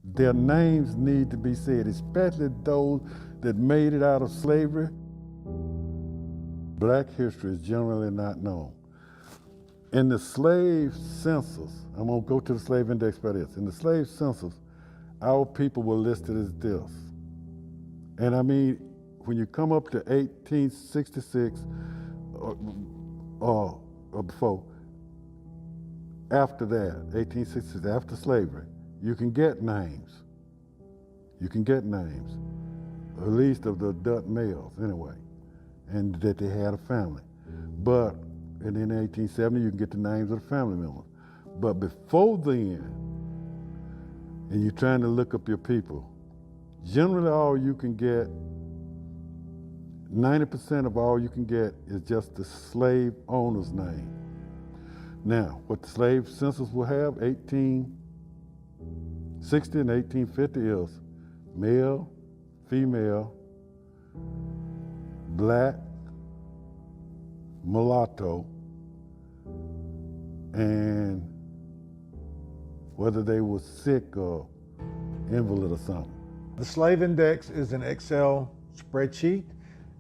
Their names need to be said, especially those that made it out of slavery. Black history is generally not known. In the slave census, I'm gonna go to the slave index by this. In the slave census, our people were listed as this. And I mean, when you come up to 1866 or before, after that, 1866, after slavery, you can get names. You can get names, at least of the adult males anyway, and that they had a family. But and in 1870, you can get the names of the family members. But before then, and you're trying to look up your people, generally all you can get, 90% of all you can get is just the slave owner's name. Now, what the slave census will have, 1860 and 1850 is male, female, black, mulatto, and whether they were sick or invalid or something. The slave index is an Excel spreadsheet,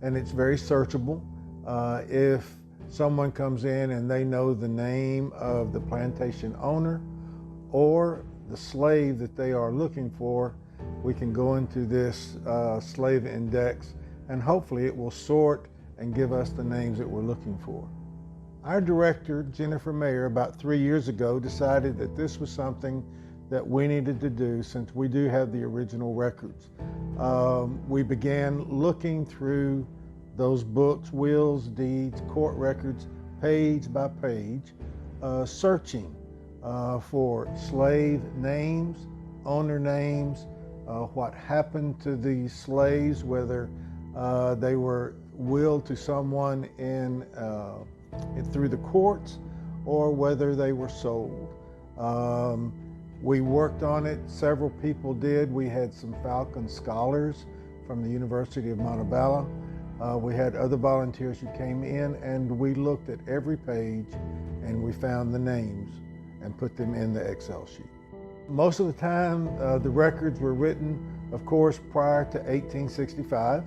and it's very searchable. If someone comes in and they know the name of the plantation owner or the slave that they are looking for, we can go into this slave index, and hopefully it will sort and give us the names that we're looking for. Our director, Jennifer Mayer, about 3 years ago decided that this was something that we needed to do since we do have the original records. We began looking through those books, wills, deeds, court records, page by page, searching for slave names, owner names, what happened to these slaves, whether they were willed to someone through the courts or whether they were sold. We worked on it, several people did. We had some Falcon scholars from the University of Montebello. We had other volunteers who came in, and we looked at every page and we found the names and put them in the Excel sheet. Most of the time, the records were written, of course, prior to 1865,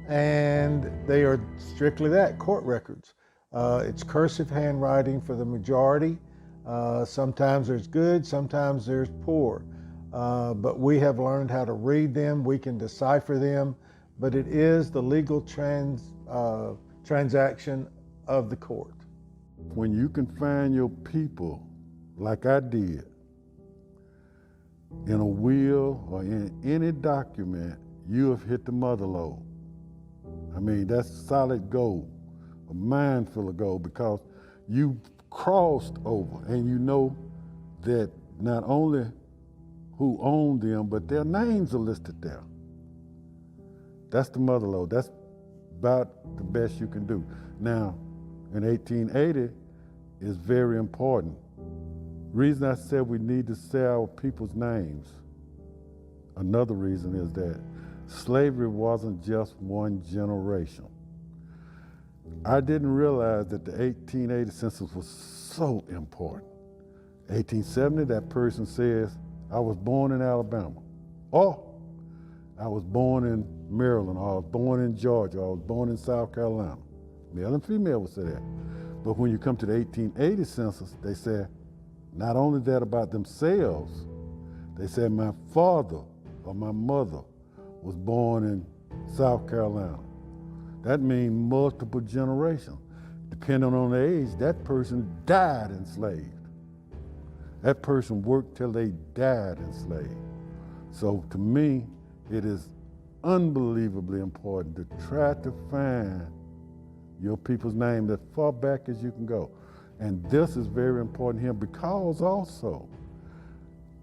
and they are strictly that, court records. It's cursive handwriting for the majority. Sometimes there's good, sometimes there's poor. But we have learned how to read them, we can decipher them, but it is the legal transaction of the court. When you can find your people, like I did, in a will or in any document, you have hit the mother lode. I mean, that's solid gold, a mine full of gold, because you crossed over and you know that not only who owned them, but their names are listed there. That's the mother lode. That's about the best you can do. Now, in 1880 is very important. Reason I said we need to say our people's names, another reason is that slavery wasn't just one generation. I didn't realize that the 1880 census was so important. 1870, that person says, I was born in Alabama, or I was born in Maryland, or I was born in Georgia, or I was born in South Carolina. Male and female would say that. But when you come to the 1880 census, they say, not only that about themselves, they said my father or my mother was born in South Carolina. That means multiple generations. Depending on the age, that person died enslaved. That person worked till they died enslaved. So to me, it is unbelievably important to try to find your people's name as far back as you can go. And this is very important here because also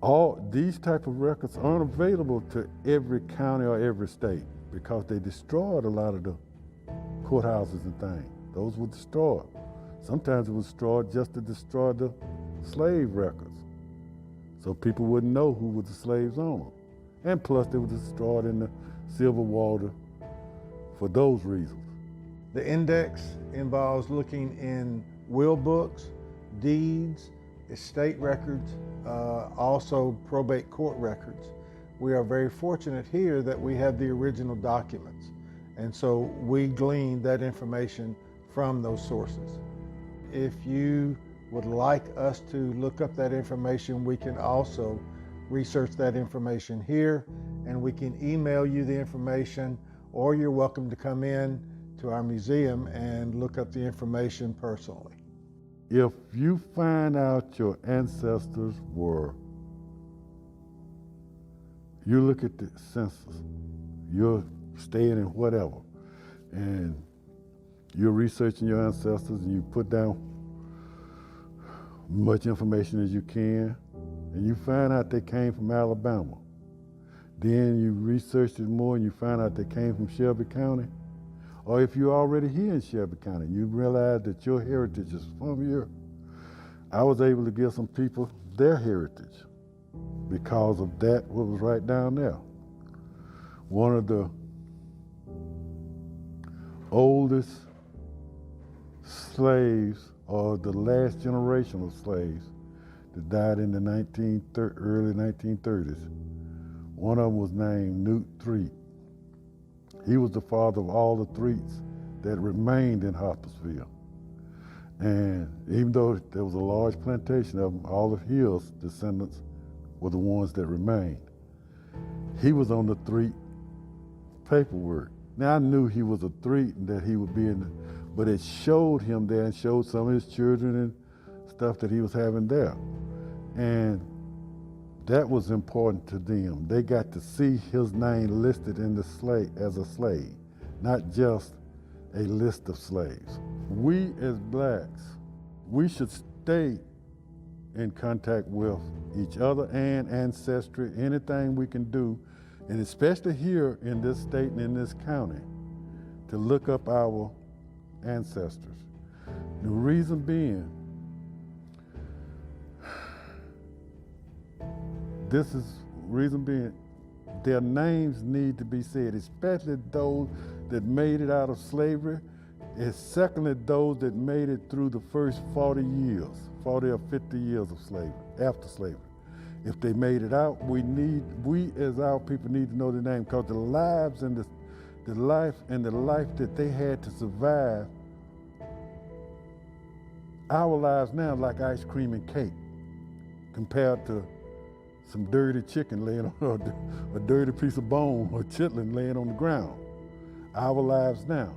all these type of records aren't available to every county or every state because they destroyed a lot of the courthouses and things. Those were destroyed. Sometimes it was destroyed just to destroy the slave records, so people wouldn't know who was the slave's owner. And plus they were destroyed in the Civil War for those reasons. The index involves looking in will books, deeds, estate records, also probate court records. we are very fortunate here that we have the original documents. And so we glean that information from those sources. If you would like us to look up that information, we can also research that information here, and we can email you the information, or you're welcome to come in to our museum and look up the information personally. If you find out your ancestors you look at the census, you're staying in whatever, and you're researching your ancestors, and you put down much information as you can, and you find out they came from Alabama. Then you researched it more and you find out they came from Shelby County. Or if you're already here in Shelby County, you realize that your heritage is from here. I was able to give some people their heritage because of that, what was right down there. One of the oldest slaves, or the last generation of slaves, that died in the early 1930s. One of them was named Newt Threet. He was the father of all the Threets that remained in Harpersville. And even though there was a large plantation of them, all of his descendants were the ones that remained. He was on the Threet paperwork. Now I knew he was a Threet and that he would be in, but it showed him there and showed some of his children and stuff that he was having there. And that was important to them. They got to see his name listed in the slate as a slave, not just a list of slaves. We as blacks, we should stay in contact with each other and ancestry, anything we can do, and especially here in this state and in this county, to look up our ancestors. The reason being, their names need to be said, especially those that made it out of slavery, and secondly, those that made it through the first 40 or 50 years of slavery, after slavery. If they made it out, we as our people need to know their name, because the life that they had to survive, our lives now like ice cream and cake compared to some dirty chicken laying on a dirty piece of bone or chitlin laying on the ground. Our lives now.